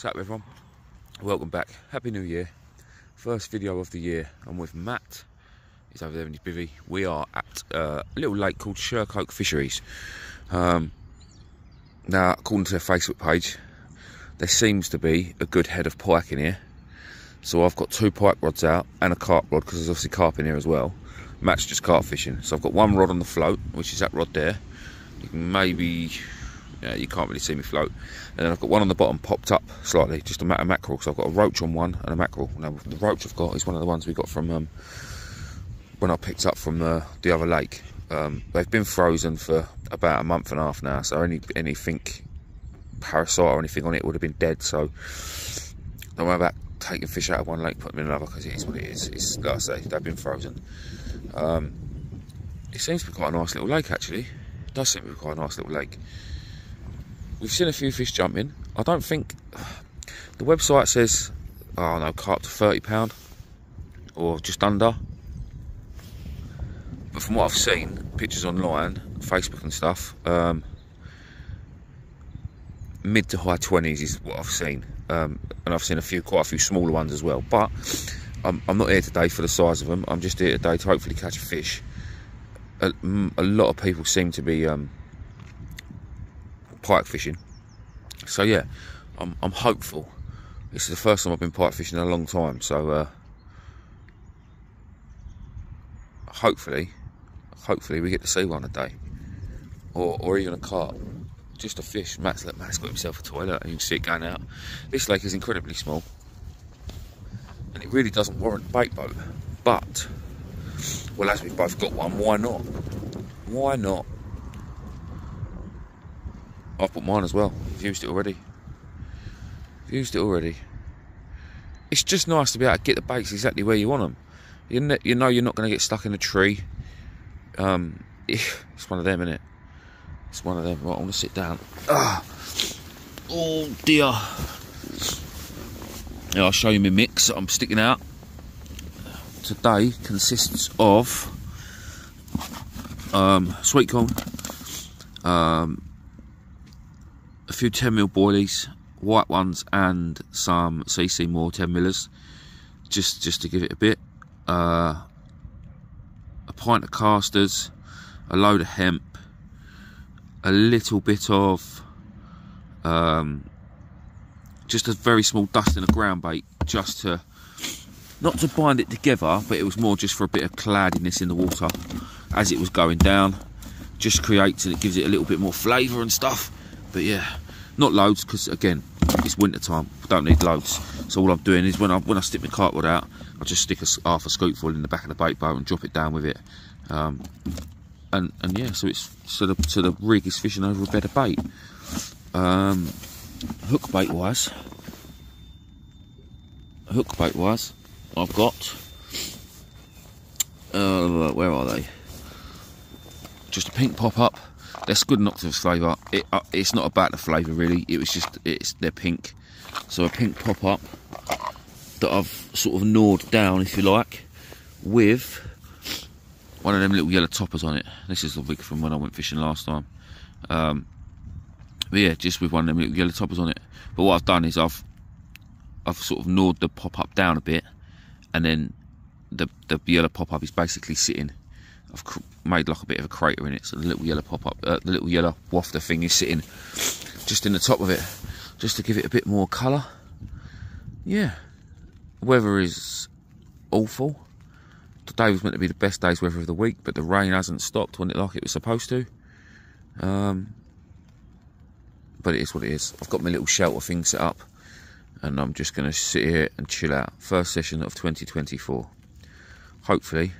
What's up everyone? Welcome back. Happy New Year. First video of the year. I'm with Matt. He's over there in his bivvy. We are at a little lake called Shercoke Fisheries. Now, according to their Facebook page, there seems to be a good head of pike in here. So I've got 2 pike rods out and a carp rod, because there's obviously carp in here as well. Matt's just carp fishing. So I've got 1 rod on the float, which is that rod there. You can maybe... yeah, you can't really see me float. And then I've got 1 on the bottom popped up slightly, just a mackerel. So I've got a roach on 1 and a mackerel. Now the roach I've got is one of the ones we got from when I picked up from the other lake. They've been frozen for about a month and a half now, so anything parasite or anything on it would have been dead. So don't worry about taking fish out of one lake, putting them in another, because it is what it is. It's like I say, they've been frozen. It seems to be quite a nice little lake actually. It does seem to be quite a nice little lake. We've seen a few fish jump in. I don't think... the website says, oh no, carp to £30 or just under. But from what I've seen, pictures online, Facebook and stuff, mid to high 20s is what I've seen. And I've seen quite a few smaller ones as well. But I'm not here today for the size of them. I'm just here today to hopefully catch a fish. A lot of people seem to be pike fishing, so yeah, I'm hopeful. This is the first time I've been pike fishing in a long time, so hopefully we get to see one a day, or even a carp, just a fish. Matt's got himself a toilet, and you can see it going out. This lake is incredibly small, and it really doesn't warrant a bait boat. But, well, as we've both got one, why not? Why not? I've put mine as well. I've used it already. It's just nice to be able to get the baits exactly where you want them. You know you're not going to get stuck in a tree. It's one of them, isn't it? It's one of them. Right, I want to sit down. Oh dear. Yeah, I'll show you my mix that I'm sticking out. Today consists of sweet corn, a few 10mm boilies, white ones, and some CC Moore 10mm, just to give it a bit. A pint of casters, a load of hemp, a little bit of just a very small dusting of ground bait, just to, not to bind it together, but it was more just for a bit of cloudiness in the water as it was going down. Just creates, and it gives it a little bit more flavour and stuff. But yeah, not loads, because again, it's winter time. I don't need loads. So all I'm doing is when I stick my carp rod out, I just stick half a scoopful in the back of the bait boat and drop it down with it. And yeah, so it's so the rig is fishing over a bed of bait. Hook bait wise, I've got where are they? Just a pink pop up. That's good enough for flavour. It's not about the flavour really. They're pink. So a pink pop up that I've sort of gnawed down, if you like, with one of them little yellow toppers on it. This is the wig from when I went fishing last time. But yeah, just with one of them little yellow toppers on it. But what I've done is I've sort of gnawed the pop up down a bit, and then the yellow pop up is basically sitting. I've made like a bit of a crater in it, so the little yellow pop-up, the little yellow wafter thing is sitting just in the top of it, just to give it a bit more colour. Yeah, weather is awful. Today was meant to be the best day's weather of the week, but the rain hasn't stopped when it was supposed to. But it is what it is. I've got my little shelter thing set up, and I'm just going to sit here and chill out. First session of 2024. Hopefully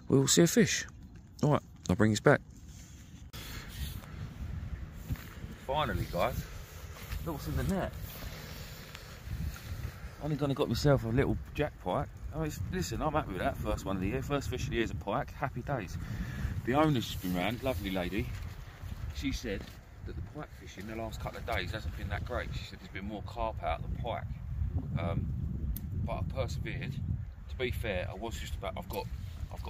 we will see a fish. Alright, I'll bring this back. Finally, guys, look what's in the net. Only gonna got myself a little jack pike. Listen, I'm happy with that. First one of the year, first fish of the year is a pike. Happy days. The owner's been round, lovely lady. She said that the pike fishing the last couple of days hasn't been that great. She said there's been more carp out than pike. But I persevered. To be fair, I was just about. I've got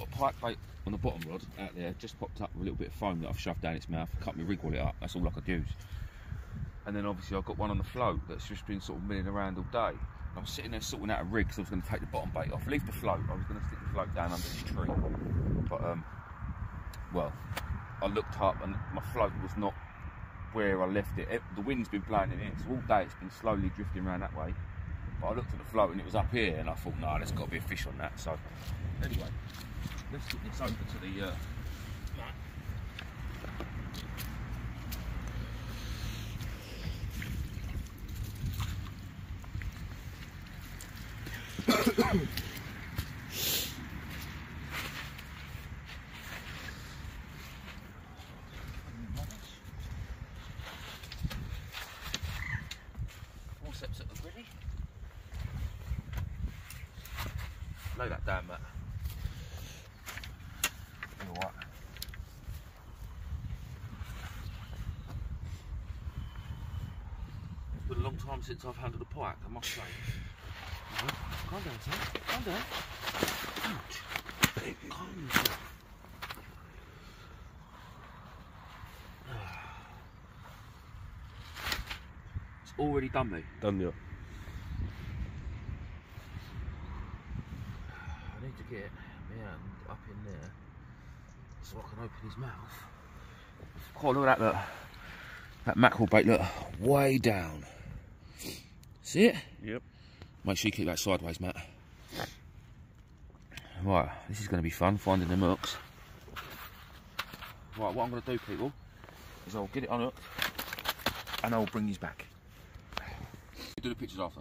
a pike bait on the bottom rod out there, just popped up with a little bit of foam that I've shoved down its mouth, cut my rig wallet up. That's all I could use. and then obviously I've got one on the float that's just been sort of milling around all day. And I'm sitting there sorting out a rig because I was going to take the bottom bait off, leave the float. I was going to stick the float down under this tree, but well, I looked up and my float was not where I left it. The wind's been blowing in it, so all day it's been slowly drifting around that way. But I looked at the float and it was up here, and I thought, no, there's got to be a fish on that. So anyway, let's get this over to the mat. Forceps at the ready. Lay that down, Matt. All right. It's been a long time since I've handled a pike, I must say. Calm down, son. Calm down. Ouch. Calm down. It's already done me. Done, yeah. I need to get my hand up in there so I can open his mouth. Oh, look at that, look. That mackerel bait, look, way down. See it? Yep. Make sure you keep that sideways, Matt. Right, this is going to be fun, finding them hooks. Right, what I'm going to do, people, is I'll get it unhooked and I'll bring these back. Do the pictures after.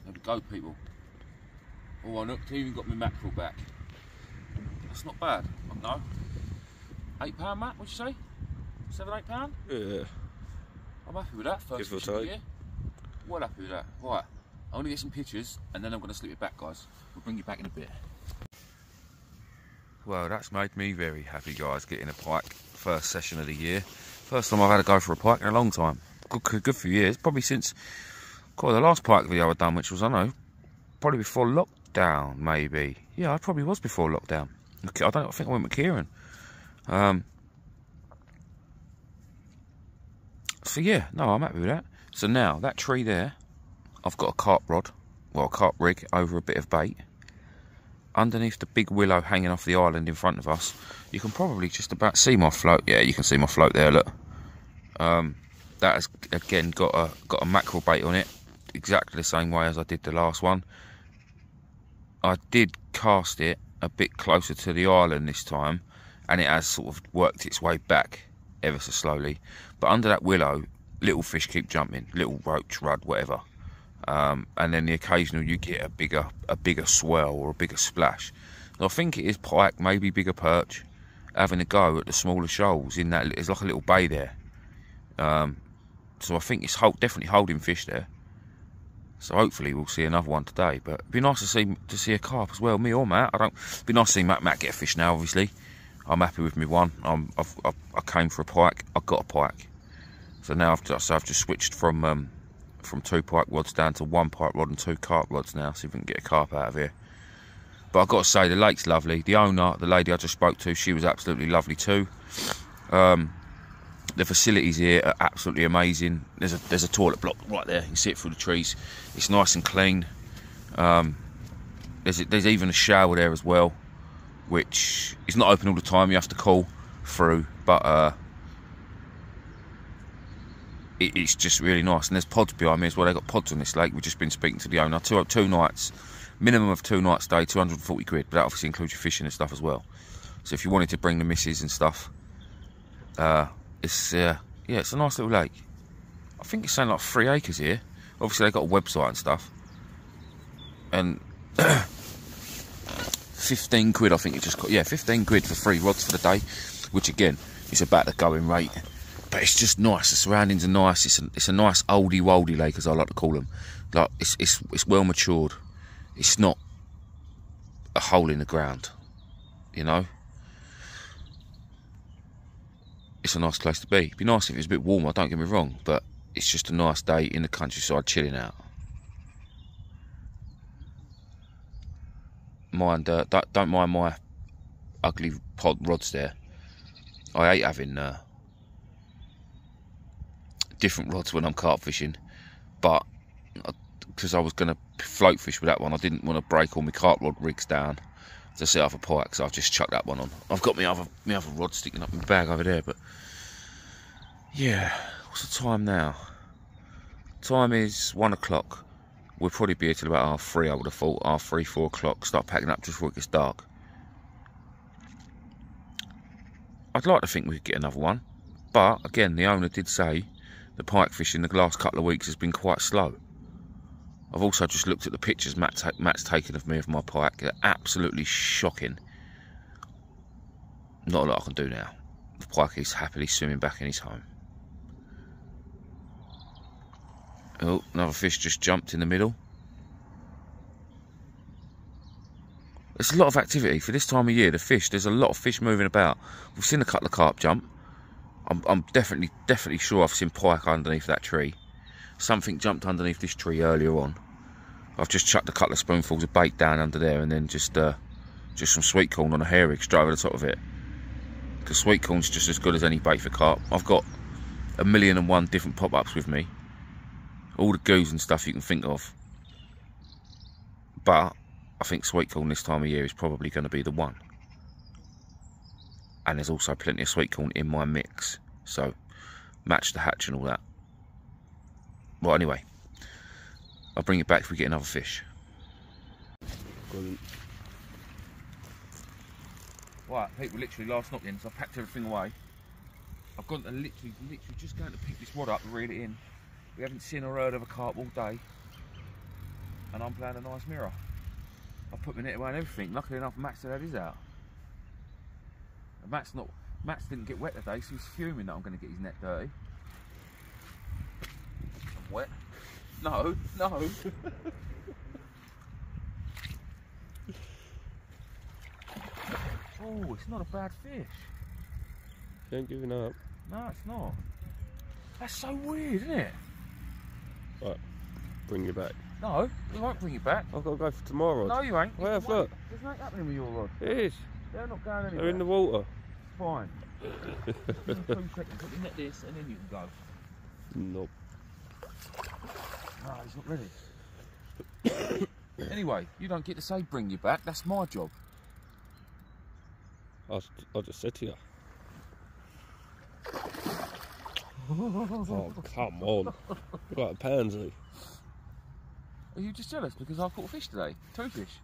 There we go, people. All unhooked, even got my mackerel back. That's not bad, I know. £8, Matt, what'd you say? £7, £8? Yeah. I'm happy with that, first fish of the year. Well happy with that. Right. I'm going to get some pictures and then I'm going to slip it back, guys. We'll bring you back in a bit. Well, that's made me very happy, guys, getting a pike. First session of the year. First time I've had to go for a pike in a long time. Good few years. Probably since the last pike video I've done, which was, I don't know, probably before lockdown, maybe. Yeah, I probably was before lockdown. I think I went with Kieran. So yeah, no, I'm happy with that. So now, that tree there, I've got a carp rod, well, a carp rig over a bit of bait. Underneath the big willow hanging off the island in front of us, you can probably just about see my float. Yeah, you can see my float there, look. That has, again, got a mackerel bait on it, exactly the same way as I did the last one. I did cast it a bit closer to the island this time, and it has sort of worked its way back ever so slowly. But under that willow, little fish keep jumping, little roach, rudd, whatever. And then the occasional you get a bigger swell or a bigger splash. And I think it is pike, maybe bigger perch, having a go at the smaller shoals in that. It's like a little bay there. So I think it's definitely holding fish there. So hopefully we'll see another one today. But it'd be nice to see a carp as well, me or Matt. It'd be nice to see Matt get a fish now. Obviously, I'm happy with me one. I came for a pike. I got a pike. So now I've just switched from 2 pike rods down to 1 pike rod and 2 carp rods now, see if we can get a carp out of here. But I've got to say, the lake's lovely. The owner, the lady I just spoke to, she was absolutely lovely too. The facilities here are absolutely amazing. There's a toilet block right there. You can see it through the trees. It's nice and clean. There's even a shower there as well, which is not open all the time. You have to call through, but it's just really nice. And there's pods behind me as well. They've got pods on this lake. We've just been speaking to the owner. Two nights, minimum of 2 nights stay, 240 quid. But that obviously includes your fishing and stuff as well. So if you wanted to bring the missus and stuff, it's a nice little lake. I think it's something like 3 acres here. Obviously they've got a website and stuff. And 15 quid, I think it just got. Yeah, 15 quid for 3 rods for the day, which again is about the going rate. But it's just nice. The surroundings are nice. It's a nice oldie woldy lake, as I like to call them. Like it's well matured. It's not a hole in the ground, you know. It's a nice place to be. It'd be nice if it was a bit warmer, don't get me wrong, but it's just a nice day in the countryside chilling out. Don't mind my ugly pod rods there. I hate having different rods when I'm carp fishing, but because I was going to float fish with that one, I didn't want to break all my carp rod rigs down to set off a pike, so I've just chucked that one on. I've got my other rod sticking up in my bag over there, but yeah. What's the time now? Time is 1 o'clock. We'll probably be here till about 3:30, I would have thought. 3:30, 4 o'clock. Start packing up just before it gets dark. I'd like to think we could get another one, but again, the owner did say the pike fishing the last couple of weeks has been quite slow. I've also just looked at the pictures Matt's taken of me of my pike. They're absolutely shocking. Not a lot I can do now. The pike is happily swimming back in his home. Oh, another fish just jumped in the middle. There's a lot of activity for this time of year. The fish, there's a lot of fish moving about. We've seen a couple of carp jump. I'm definitely sure I've seen pike underneath that tree. Something jumped underneath this tree earlier on. I've just chucked a couple of spoonfuls of bait down under there, and then just some sweet corn on a hair rig straight over the top of it. Because sweet corn's just as good as any bait for carp. I've got 1,000,001 different pop-ups with me. All the goos and stuff you can think of. But I think sweet corn this time of year is probably going to be the one. And there's also plenty of sweet corn in my mix. So, match the hatch and all that. Well, anyway, I'll bring it back if we get another fish. Right, people, literally last knock in, so I've packed everything away. I've gone to literally just going to pick this rod up and reel it in. We haven't seen or heard of a carp all day. And I'm playing a nice mirror. I've put my net away and everything. Luckily enough, Matt still had his out. And Matt's didn't get wet today, so he's fuming that I'm going to get his net dirty. I'm wet? No. Oh, it's not a bad fish. You ain't giving up. No, it's not. That's so weird, isn't it? Right, bring you back. No, we won't bring you back. I've got to go for tomorrow. No, you ain't. Where, look? There's nothing happening with your rod. It is. They're not going anywhere. They're in the water. Fine. 2 seconds. Put your net this and then you can go. Nope. No, he's not ready. Anyway, you don't get to say bring you back. That's my job. I just said to you. Oh, come on. You're like a pansy. Are you just jealous because I caught a fish today? 2 fish.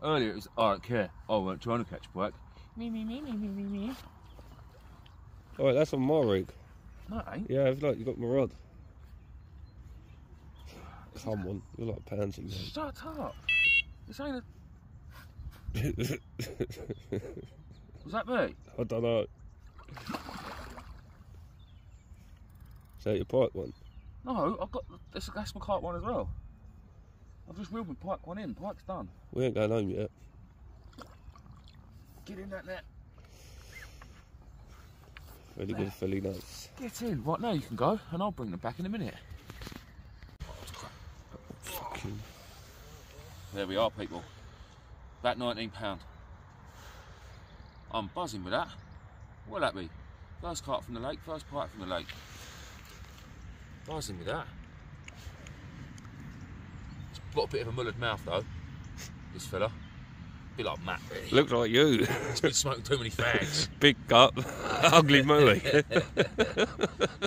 Earlier it was, I don't care. I weren't trying to catch pike. Me. Alright, that's on my rig. No, it ain't. Yeah, it's like you got my rod. Come on, you're like a pansy, mate. Shut up. This ain't a... Was that me? I don't know. Is that your pike one? No, I've got... That's my carp one as well. I've just reeled my pike one in. Pike's done. We ain't going home yet. Get in that net. Really good, fairly nice. Get in. Right, now you can go, and I'll bring them back in a minute. Fucking... There we are, people. About £19. I'm buzzing with that. What'll that be? First carp from the lake, first pike from the lake. Buzzing with that. It's got a bit of a mullered mouth though, this fella. A bit like Matt, really. Looks like you. He's been smoking too many fags. Big gut, ugly mully.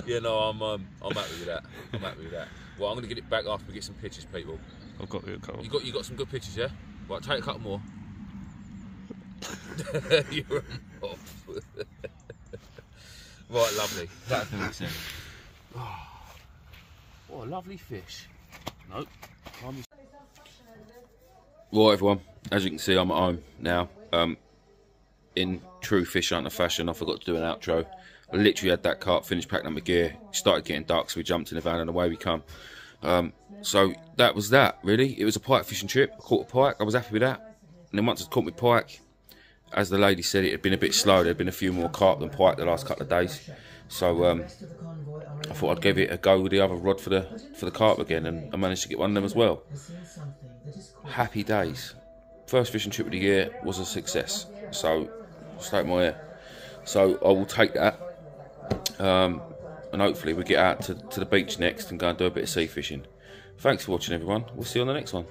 Yeah, no, I'm happy with that. I'm happy with that. Well, I'm going to get it back after we get some pictures, people. I've got you a couple. You got some good pictures, yeah? Right, take a couple more. You're off. Right, lovely. That's what we said. Oh, what a lovely fish. Nope. Right, everyone. As you can see, I'm at home now. In true fish hunter fashion, I forgot to do an outro. I literally had that carp finished packing up my gear. It started getting dark, so we jumped in the van and away we come. So that was that, really. It was a pike fishing trip. I caught a pike. I was happy with that. And then once I caught my pike, as the lady said, it had been a bit slow. There had been a few more carp than pike the last couple of days. So I thought I'd give it a go with the other rod for the carp again, and I managed to get one of them as well. Happy days. First fishing trip of the year was a success. So straight my hair. So I will take that. and hopefully we get out to the beach next and go and do a bit of sea fishing. Thanks for watching, everyone. We'll see you on the next one.